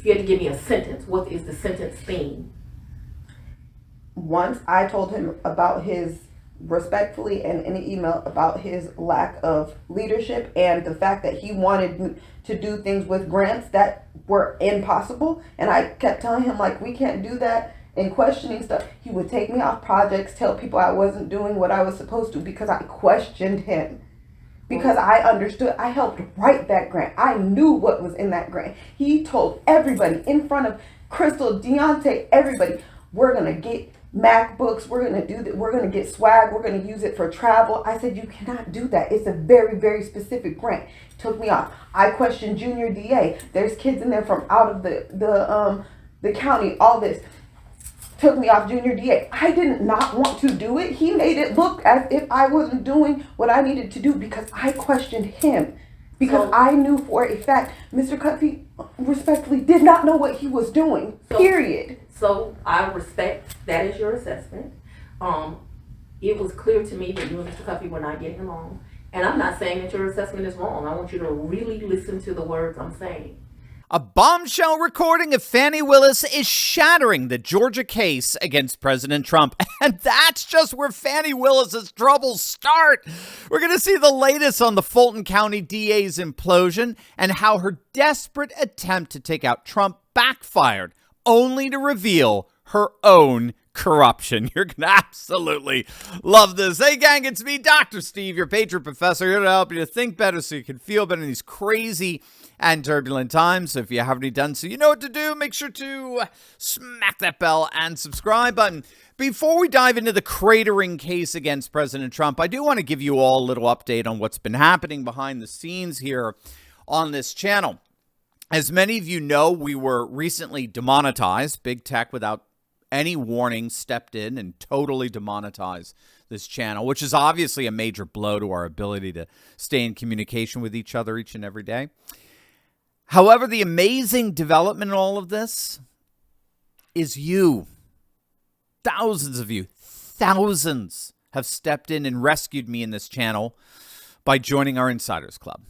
if you had to give me a sentence, what is the sentence theme? Once I told him about his, respectfully and in an email, about his lack of leadership and the fact that he wanted to do things with grants that were impossible. And I kept telling him, like, we can't do that, and questioning stuff. He would take me off projects, tell people I wasn't doing what I was supposed to because I questioned him. Because I understood, I helped write that grant. I knew what was in that grant. He told everybody in front of Crystal, Deontay, everybody, we're going to get MacBooks, we're going to do that, we're going to get swag, we're going to use it for travel. I said, you cannot do that. It's a very, very specific grant. Took me off. I questioned Junior DA. There's kids in there from out of the county, all this. Took me off Junior DA. I did not want to do it. He made it look as if I wasn't doing what I needed to do because I questioned him. Because I knew for a fact Mr. Cuffey respectfully did not know what he was doing. Period. So I respect that is your assessment. It was clear to me that you and Mr. Cuffey were not getting along. And I'm not saying that your assessment is wrong. I want you to really listen to the words I'm saying. A bombshell recording of Fani Willis is shattering the Georgia case against President Trump. And that's just where Fani Willis's troubles start. We're going to see the latest on the Fulton County DA's implosion and how her desperate attempt to take out Trump backfired, only to reveal her own corruption. You're going to absolutely love this. Hey, gang, it's me, Dr. Steve, your Patriot Professor, here to help you to think better so you can feel better in these crazy and turbulent times. So if you haven't done so, you know what to do. Make sure to smack that bell and subscribe button. Before we dive into the cratering case against President Trump, I do want to give you all a little update on what's been happening behind the scenes here on this channel. As many of you know, we were recently demonetized. Big Tech, without any warning, stepped in and totally demonetized this channel, which is obviously a major blow to our ability to stay in communication with each other each and every day. However, the amazing development in all of this is you. Thousands of you, thousands have stepped in and rescued me in this channel by joining our Insiders Club.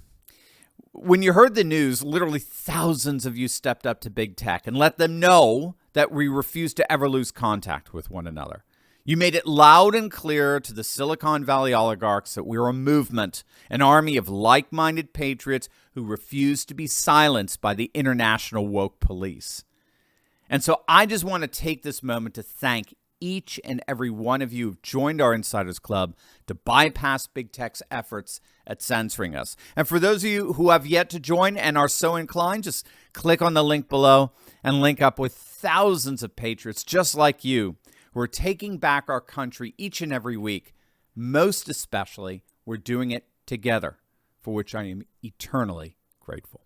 When you heard the news, literally thousands of you stepped up to Big Tech and let them know that we refuse to ever lose contact with one another. You made it loud and clear to the Silicon Valley oligarchs that we're a movement, an army of like-minded patriots who refuse to be silenced by the international woke police. And so I just want to take this moment to thank each and every one of you who've joined our Insiders Club to bypass Big Tech's efforts at censoring us. And for those of you who have yet to join and are so inclined, just click on the link below and link up with thousands of patriots just like you who are taking back our country each and every week. Most especially, we're doing it together, for which I am eternally grateful.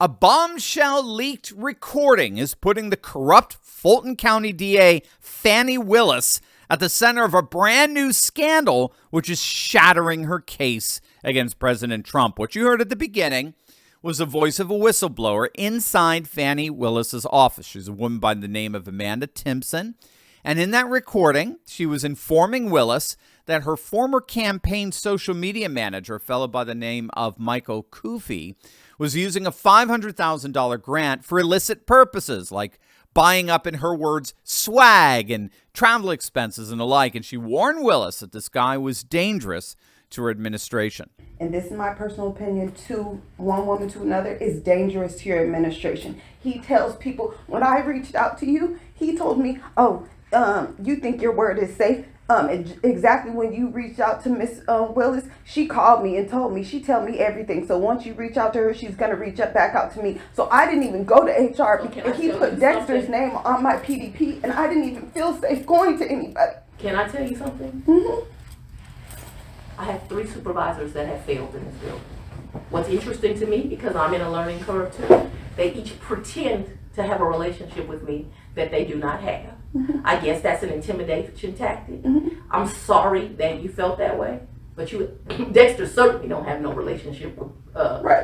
A bombshell leaked recording is putting the corrupt Fulton County DA Fani Willis at the center of a brand new scandal, which is shattering her case against President Trump. What you heard at the beginning was the voice of a whistleblower inside Fani Willis's office. She's a woman by the name of Amanda Timpson. And in that recording, she was informing Willis that her former campaign social media manager, a fellow by the name of Michael Kufi, was using a $500,000 grant for illicit purposes, like buying up, in her words, swag and travel expenses and the like. And she warned Willis that this guy was dangerous to her administration. And this is my personal opinion, to one woman to another, is dangerous to your administration. He tells people, when I reached out to you, he told me, you think your word is safe? Exactly when you reached out to Miss Willis, she called me and told me, she tell me everything. So once you reach out to her, she's going to reach back out to me. So I didn't even go to HR because he put Dexter's name on my PDP, and I didn't even feel safe going to anybody. Can I tell you something? Mm-hmm. I have 3 supervisors that have failed in this building. What's interesting to me, because I'm in a learning curve too, they each pretend to have a relationship with me that they do not have. Mm-hmm. I guess that's an intimidation tactic. Mm-hmm. I'm sorry that you felt that way, but Dexter certainly don't have no relationship with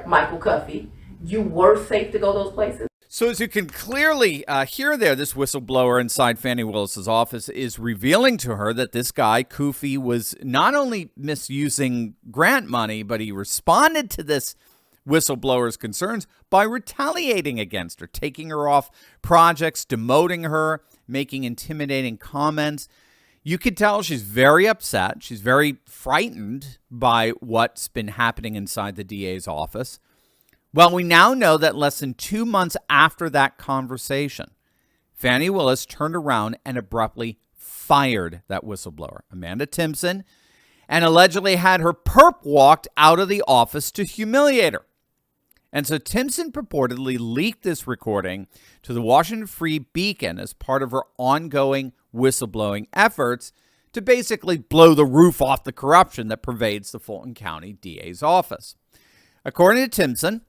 Michael Cuffey. You were safe to go those places. So as you can clearly hear there, this whistleblower inside Fani Willis's office is revealing to her that this guy, Kufi, was not only misusing grant money, but he responded to this whistleblowers' concerns by retaliating against her, taking her off projects, demoting her, making intimidating comments. You could tell she's very upset. She's very frightened by what's been happening inside the DA's office. Well, we now know that less than 2 months after that conversation, Fani Willis turned around and abruptly fired that whistleblower, Amanda Timpson, and allegedly had her perp walked out of the office to humiliate her. And so Timpson purportedly leaked this recording to the Washington Free Beacon as part of her ongoing whistleblowing efforts to basically blow the roof off the corruption that pervades the Fulton County DA's office. According to Timpson,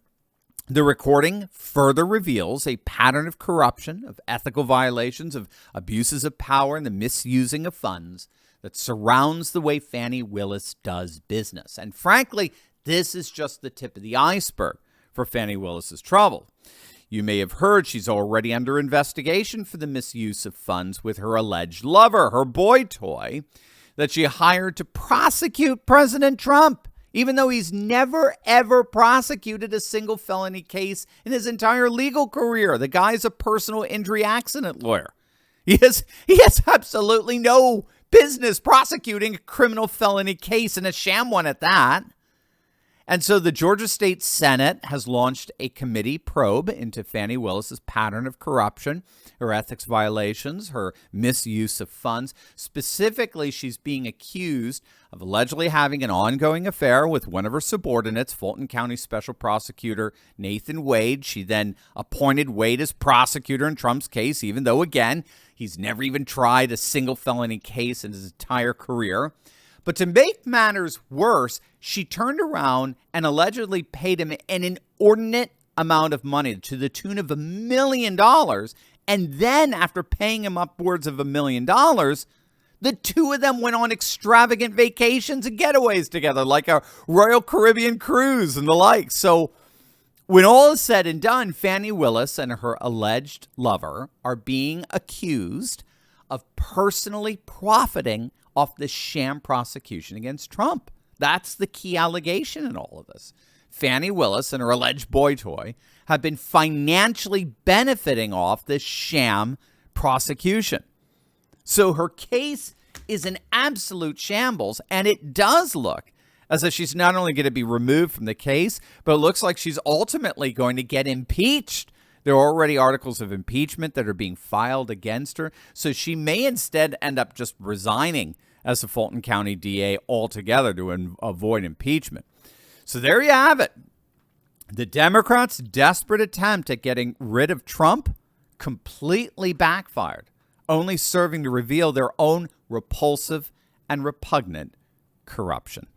the recording further reveals a pattern of corruption, of ethical violations, of abuses of power, and the misusing of funds that surrounds the way Fani Willis does business. And frankly, this is just the tip of the iceberg for Fani Willis's trouble. You may have heard she's already under investigation for the misuse of funds with her alleged lover, her boy toy, that she hired to prosecute President Trump, even though he's never, ever prosecuted a single felony case in his entire legal career. The guy's a personal injury accident lawyer. He has absolutely no business prosecuting a criminal felony case, and a sham one at that. And so the Georgia State Senate has launched a committee probe into Fani Willis's pattern of corruption, her ethics violations, her misuse of funds. Specifically, she's being accused of allegedly having an ongoing affair with one of her subordinates, Fulton County Special Prosecutor Nathan Wade. She then appointed Wade as prosecutor in Trump's case, even though, again, he's never even tried a single felony case in his entire career. But to make matters worse, she turned around and allegedly paid him an inordinate amount of money to the tune of $1 million. And then after paying him upwards of $1 million, the two of them went on extravagant vacations and getaways together, like a Royal Caribbean cruise and the like. So when all is said and done, Fani Willis and her alleged lover are being accused of personally profiting off the sham prosecution against Trump. That's the key allegation in all of this. Fani Willis and her alleged boy toy have been financially benefiting off this sham prosecution. So her case is an absolute shambles, and it does look as if she's not only going to be removed from the case, but it looks like she's ultimately going to get impeached. There are already articles of impeachment that are being filed against her, so she may instead end up just resigning as the Fulton County DA altogether to avoid impeachment. So there you have it. The Democrats' desperate attempt at getting rid of Trump completely backfired, only serving to reveal their own repulsive and repugnant corruption.